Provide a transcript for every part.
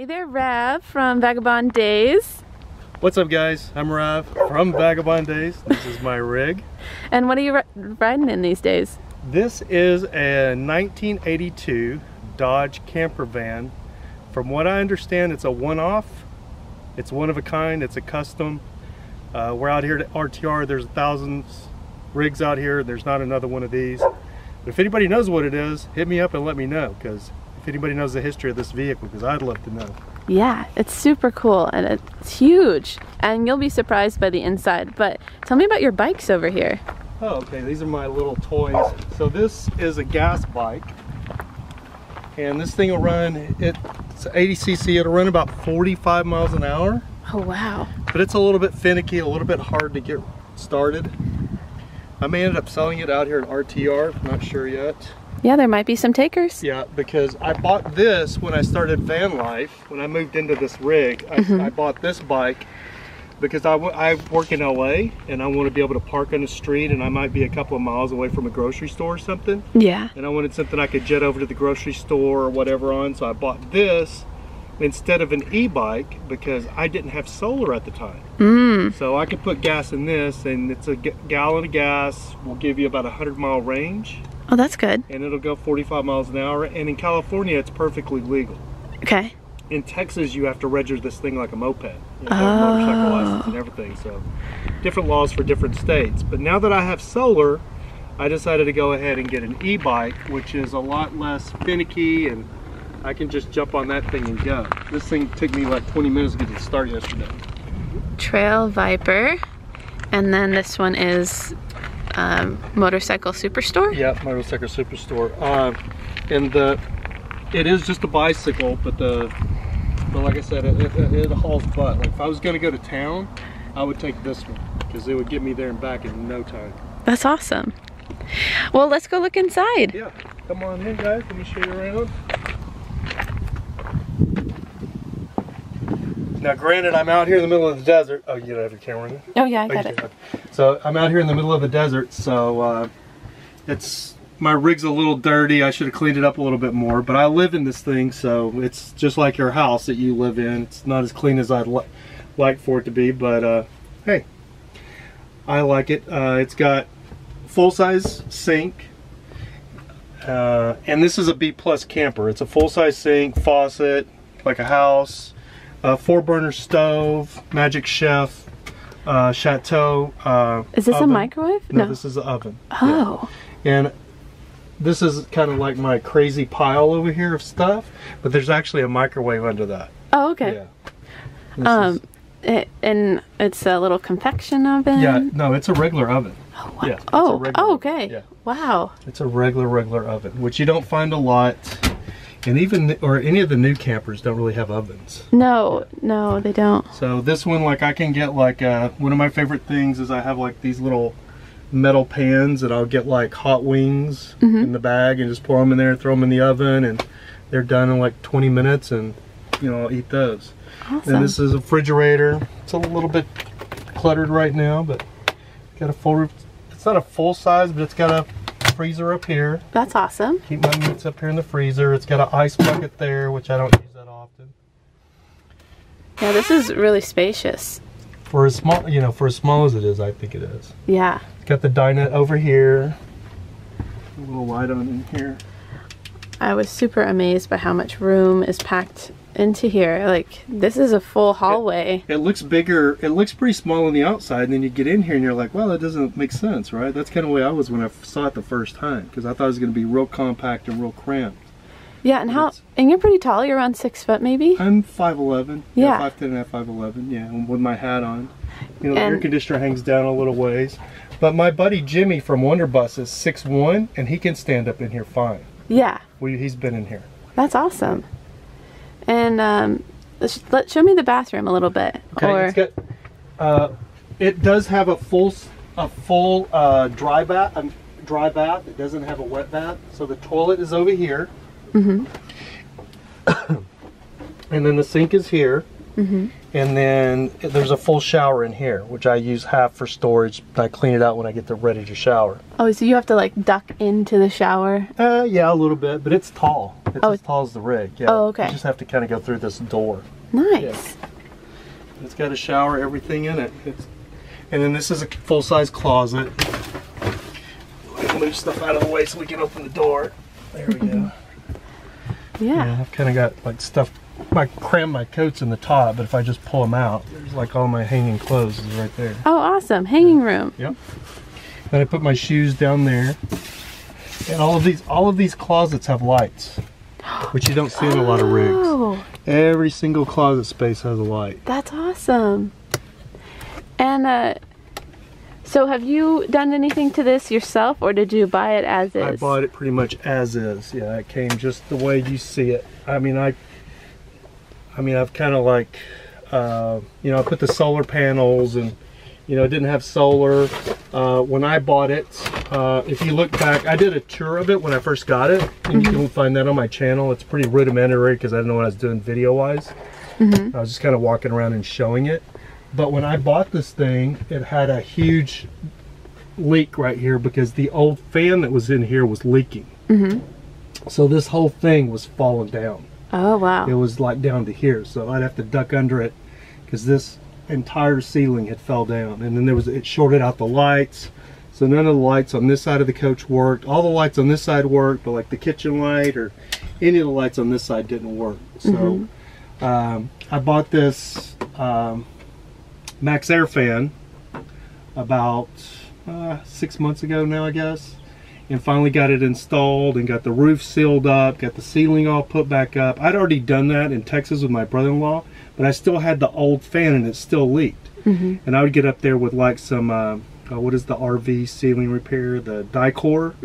there, Rav from Vagabond Days. What's up, guys? I'm Rav from Vagabond Days. This is my rig. And what are you riding in these days? This is a 1982 Dodge camper van. From what I understand, it's a one-off. It's one of a kind. It's a custom. We're out here at RTR. There's thousands rigs out here. There's not another one of these. But if anybody knows what it is, hit me up and let me know, because if anybody knows the history of this vehicle, because I'd love to know. Yeah, it's super cool and it's huge, and you'll be surprised by the inside. But tell me about your bikes over here. Oh, okay, these are my little toys. So this is a gas bike, and this thing will run, it's 80cc, it'll run about 45 miles an hour. Oh, wow. But it's a little bit finicky, a little bit hard to get started. I may end up selling it out here at RTR, not sure yet. Yeah, there might be some takers. Yeah, because I bought this when I started van life. When I moved into this rig, I bought this bike because I work in LA and I want to be able to park on the street, and I might be a couple of miles away from a grocery store or something. Yeah. And I wanted something I could jet over to the grocery store or whatever on, so I bought this instead of an e-bike because I didn't have solar at the time. So I could put gas in this, and it's a gallon of gas will give you about a 100-mile range. Oh, that's good. And it'll go 45 miles an hour. And in California, it's perfectly legal. Okay. In Texas, you have to register this thing like a moped. You have a motorcycle license and everything. So different laws for different states. But now that I have solar, I decided to go ahead and get an e-bike, which is a lot less finicky, and I can just jump on that thing and go. This thing took me like 20 minutes to get it started yesterday. Trail Viper. And then this one is Motorcycle Superstore? Yeah, Motorcycle Superstore. And it is just a bicycle, but like I said, it hauls butt. Like if I was gonna go to town, I would take this one because it would get me there and back in no time. That's awesome. Well, let's go look inside. Yeah, come on in, guys. Let me show you around. Now, granted, I'm out here in the middle of the desert. Oh, you don't have your camera in there? Oh, yeah, I got it. So I'm out here in the middle of the desert, so my rig's a little dirty. I should have cleaned it up a little bit more, but I live in this thing, so it's just like your house that you live in. It's not as clean as I'd like for it to be, but hey, I like it. It's got full-size sink, and this is a B+ camper. It's a full-size sink, faucet, like a house. 4-burner stove, Magic Chef, Chateau. Is this oven. a microwave? No, this is an oven. Oh. Yeah. And this is kind of like my crazy pile over here of stuff, but there's actually a microwave under that. Oh, okay. Yeah. And it's a little convection oven? Yeah, no, it's a regular oven. Oh, wow. Yeah, oh, okay. Yeah. Wow. It's a regular oven, which you don't find a lot. And any of the new campers don't really have ovens. No, no, they don't. So this one, like I can get like, one of my favorite things is I have like these little metal pans that I'll get like hot wings in the bag and just pour them in there, throw them in the oven, and they're done in like 20 minutes, and you know, I'll eat those. Awesome. And this is a refrigerator. It's a little bit cluttered right now, but got a full, it's not a full size, but it's got a freezer up here. That's awesome. Keep my meats up here in the freezer. It's got an ice bucket there, which I don't use that often. Yeah, this is really spacious. For as small, you know, for as small as it is, I think it is. Yeah. It's got the dinette over here. A little light on in here. I was super amazed by how much room is packed into here. Like, this is a full hallway. It looks bigger. It looks pretty small on the outside, and then you get in here and you're like, well, that doesn't make sense, right? That's kind of the way I was when I saw it the first time, because I thought it was going to be real compact and real cramped. Yeah, and you're pretty tall. You're around 6 foot, maybe? I'm 5'11". Yeah. 5'10" and a half, 5'11", yeah, with my hat on. You know, the air conditioner hangs down a little ways. But my buddy Jimmy from Wonderbus is 6'1", and he can stand up in here fine. Yeah. He's been in here. That's awesome. And show me the bathroom a little bit. Okay, it's got, it does have a full dry bath. It doesn't have a wet bath. So the toilet is over here. And then the sink is here. And then there's a full shower in here, which I use half for storage. I clean it out when I get ready to shower. Oh, so you have to like duck into the shower? Yeah, a little bit, but it's tall. It's as tall as the rig. Yeah. Oh, okay. You just have to kind of go through this door. Nice. Yeah. It's got a shower, everything in it. And then this is a full-size closet. Move stuff out of the way so we can open the door. There we go. Yeah. I've kind of got like stuff. I cram my coats in the top, but if I just pull them out, there's like all my hanging clothes is right there. Oh, awesome. Hanging room. Yep. Then I put my shoes down there. And all of these closets have lights, which you don't see in a lot of rigs. Oh. Every single closet space has a light. That's awesome. And so have you done anything to this yourself, or did you buy it as is? I bought it pretty much as is. Yeah, it came just the way you see it. I mean, I've kind of like, you know, I put the solar panels, and you know, it didn't have solar when I bought it. If you look back, I did a tour of it when I first got it, and you can find that on my channel. It's pretty rudimentary because I didn't know what I was doing video-wise. I was just kind of walking around and showing it. But when I bought this thing, it had a huge leak right here because the old fan that was in here was leaking. So this whole thing was falling down. Oh, wow. It was like down to here, so I'd have to duck under it because this entire ceiling had fell down. And then it shorted out the lights, so none of the lights on this side of the coach worked. All the lights on this side worked, but like the kitchen light or any of the lights on this side didn't work. So I bought this Max Air fan about 6 months ago now, I guess, and finally got it installed and got the roof sealed up, got the ceiling all put back up. I'd already done that in Texas with my brother-in-law, but I still had the old fan and it still leaked. And I would get up there with like some what is the RV ceiling repair, the Dicor.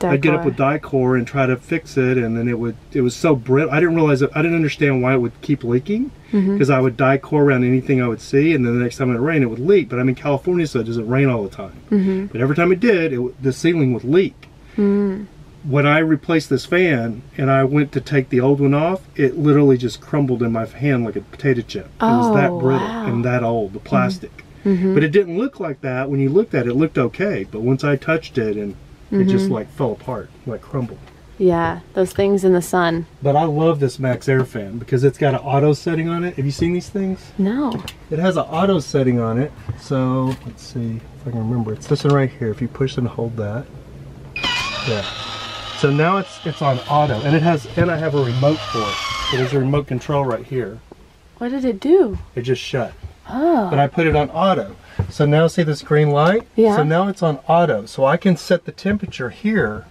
I'd get up with Dicor and try to fix it, and then it was so brittle. I didn't realize I didn't understand why it would keep leaking, because I would Dicor around anything I would see, and then the next time it rained it would leak. But I'm in California, so it doesn't rain all the time. But every time it did, the ceiling would leak. When I replaced this fan and I went to take the old one off, it literally just crumbled in my hand like a potato chip. It was that brittle and that old, the plastic. But it didn't look like that. When you looked at it, it looked okay. But once I touched it, and it just like fell apart, like crumbled. Yeah, those things in the sun. But I love this Max Air fan because it's got an auto setting on it. Have you seen these things? No. It has an auto setting on it. So let's see if I can remember. It's this one right here. If you push and hold that. Yeah. So now it's on auto, and I have a remote for it. So there's a remote control right here. What did it do? It just shut. Oh. But I put it on auto. So now see this green light? Yeah. So now it's on auto. So I can set the temperature here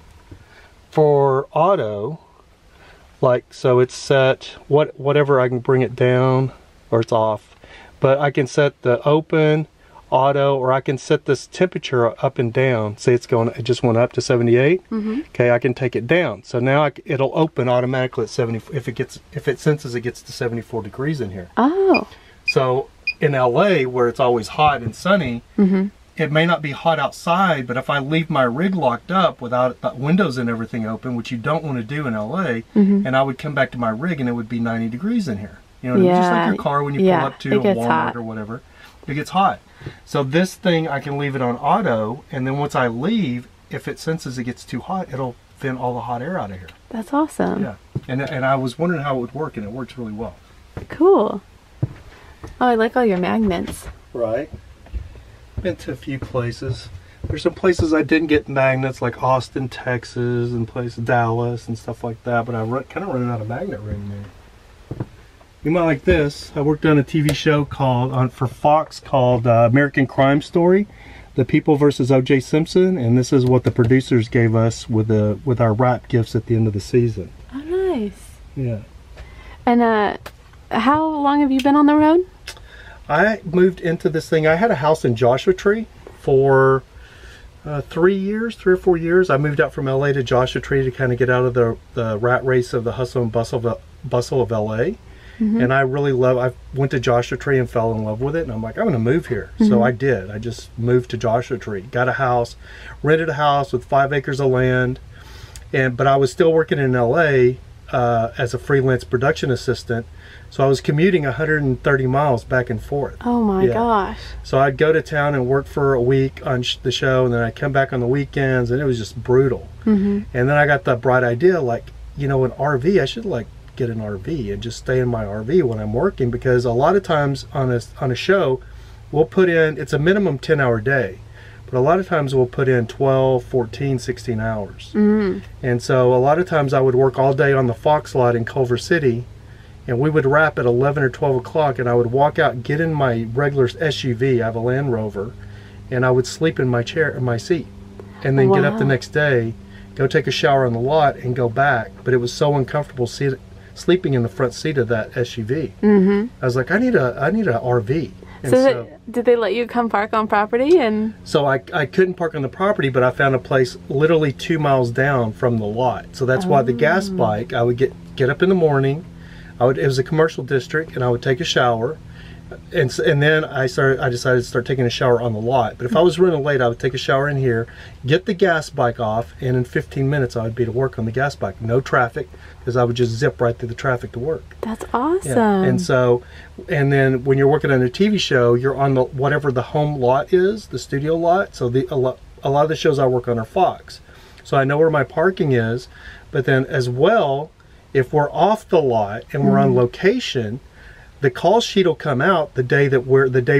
for auto. Like, so it's set, whatever, I can bring it down, or it's off. But I can set the open, auto, or I can set this temperature up and down. Say it just went up to 78. Okay, I can take it down. So now it'll open automatically at 70 if it senses it gets to 74 degrees in here. Oh. So in LA, where it's always hot and sunny, it may not be hot outside, but if I leave my rig locked up without the windows and everything open, which you don't want to do in LA, and I would come back to my rig and it would be 90 degrees in here. You know what I mean? Just like your car when you pull up to a Walmart or whatever, it gets hot. So this thing, I can leave it on auto, and then once I leave, if it senses it gets too hot, it'll vent all the hot air out of here. That's awesome. Yeah, and I was wondering how it would work, and it works really well. Cool. Oh, I like all your magnets. Right. Been to a few places. There's some places I didn't get magnets, like Austin, Texas, and places Dallas and stuff like that. But I kind of running out of magnet ring there. You might like this. I worked on a TV show for Fox called American Crime Story, The People versus O.J. Simpson, and this is what the producers gave us with our wrap gifts at the end of the season. Oh, nice. Yeah. And how long have you been on the road? I moved into this thing. I had a house in Joshua Tree for 3 or 4 years. I moved out from LA to Joshua Tree to kind of get out of the rat race of the hustle and bustle of LA. And I went to Joshua Tree and fell in love with it. And I'm like, I'm going to move here. So I did. I just moved to Joshua Tree, got a house, rented a house with 5 acres of land. But I was still working in LA as a freelance production assistant. So I was commuting 130 miles back and forth. Oh my gosh. So I'd go to town and work for a week on the show, and then I'd come back on the weekends, and it was just brutal. And then I got the bright idea, like, you know, an RV, I should like get an RV and just stay in my RV when I'm working, because a lot of times on a show, we'll put in, it's a minimum 10-hour day, but a lot of times we'll put in 12, 14, 16 hours. And so a lot of times I would work all day on the Fox lot in Culver City, and we would wrap at 11 or 12 o'clock, and I would walk out, get in my regular SUV, I have a Land Rover, and I would sleep in my chair, in my seat, and then get up the next day, go take a shower on the lot, and go back. But it was so uncomfortable sleeping in the front seat of that SUV. I was like, I need a RV. And so did they let you come park on property? And so I couldn't park on the property, but I found a place literally 2 miles down from the lot. So that's why the gas bike, I would get up in the morning. It was a commercial district, and I would take a shower, and then I decided to start taking a shower on the lot. But if I was running late, I would take a shower in here, get the gas bike off, and in 15 minutes I would be to work on the gas bike. No traffic, because I would just zip right through the traffic to work. That's awesome. Yeah. And so, and then when you're working on a TV show, you're on the whatever the home lot is, the studio lot. So a lot of the shows I work on are Fox, so I know where my parking is. But then as well, if we're off the lot and we're on location, the call sheet will come out the day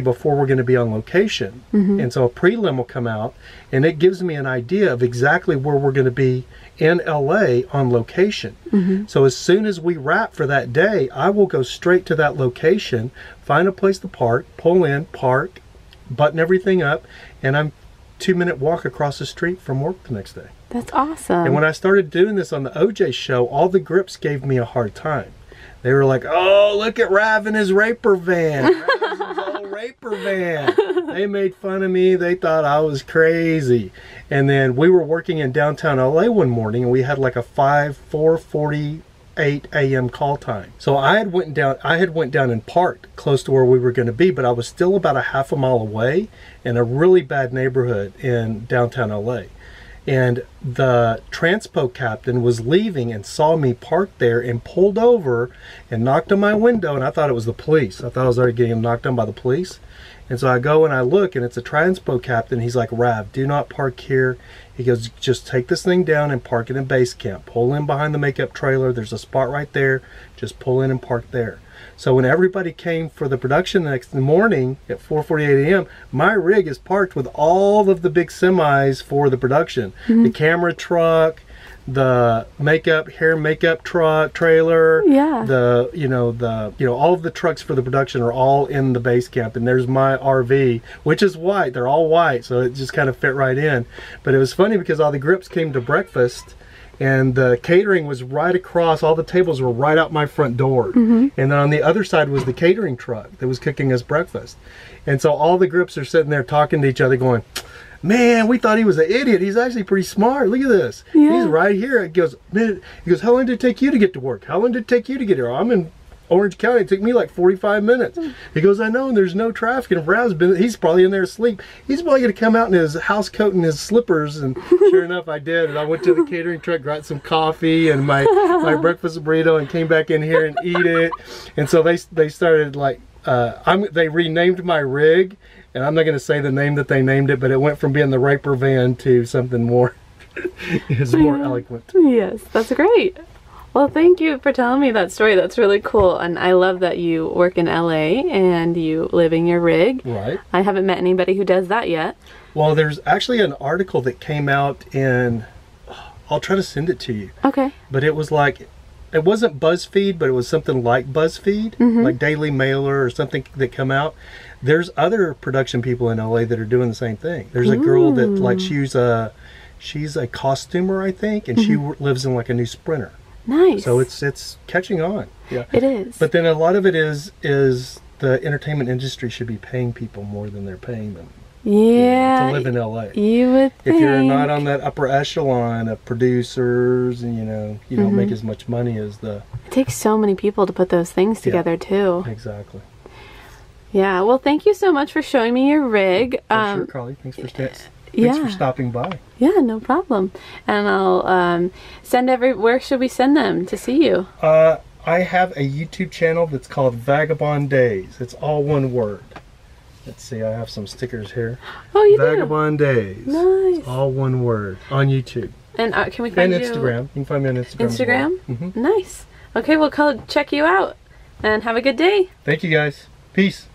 before we're going to be on location. And so a prelim will come out, and it gives me an idea of exactly where we're going to be in LA on location. So as soon as we wrap for that day, I will go straight to that location, find a place to park, pull in, park, button everything up, and I'm 2-minute walk across the street from work the next day. That's awesome. And when I started doing this on the OJ show, all the grips gave me a hard time. They were like, oh, look at Rav in his raper van. Rav's his old raper van. They made fun of me. They thought I was crazy. And then we were working in downtown LA one morning, and we had like a 4:48 a.m. call time. So I had went down and parked close to where we were going to be, but I was still about a half a mile away in a really bad neighborhood in downtown LA. And the transpo captain was leaving and saw me parked there and pulled over and knocked on my window, and I thought it was the police. I thought I was already getting knocked on by the police. And so I go and I look, and it's a transpo captain. He's like, Rav, do not park here. He goes, just take this thing down and park it in base camp. Pull in behind the makeup trailer. There's a spot right there. Just pull in and park there. So when everybody came for the production the next morning at 4:48 a.m., my rig is parked with all of the big semis for the production. The camera truck, the hair makeup truck trailer, all of the trucks for the production are all in the base camp. And there's my RV, which is white. They're all white, so it just kind of fit right in. But it was funny because all the grips came to breakfast, and the catering was right across. All the tables were right out my front door. And then on the other side was the catering truck that was cooking us breakfast. And so all the grips are sitting there talking to each other going, man, we thought he was an idiot. He's actually pretty smart. Look at this. He's right here. It goes, man, he goes, how long did it take you to get to work? How long did it take you to get here? I'm in Orange County. It took me like 45 minutes. He goes, I know, and there's no traffic. And if Rav's he's probably in there asleep. He's probably going to come out in his house coat and his slippers. And sure enough, I did. And I went to the catering truck, got some coffee and my breakfast burrito, and came back in here and eat it. And so they started like, they renamed my rig. And I'm not going to say the name that they named it, but it went from being the raper van to something more, it's more eloquent. Yes, that's great. Well, thank you for telling me that story. That's really cool. And I love that you work in LA and you live in your rig. Right. I haven't met anybody who does that yet. Well, there's actually an article that came out in, I'll try to send it to you. Okay. But it was like, it wasn't BuzzFeed, but it was something like BuzzFeed, like Daily Mailer or something that come out. There's other production people in LA that are doing the same thing. There's a girl that like she's a costumer, I think, and she lives in like a new Sprinter. Nice. So it's catching on. Yeah. It is. But then a lot of it is the entertainment industry should be paying people more than they're paying them. Yeah. To live in LA. You would think. If you're not on that upper echelon of producers and you don't make as much money as the. It takes so many people to put those things together too. Exactly. Yeah. Well, thank you so much for showing me your rig. Sure, Karli. Thanks for stopping by. Yeah, no problem. And I'll where should we send them to see you? I have a YouTube channel that's called Vagabond Days. It's all one word. Let's see, I have some stickers here. Oh, you Vagabond Days. Nice. All one word on YouTube. And can we find you? And Instagram. You can find me on Instagram. Instagram? Mm-hmm. Nice. Okay, we'll check you out. And have a good day. Thank you, guys. Peace.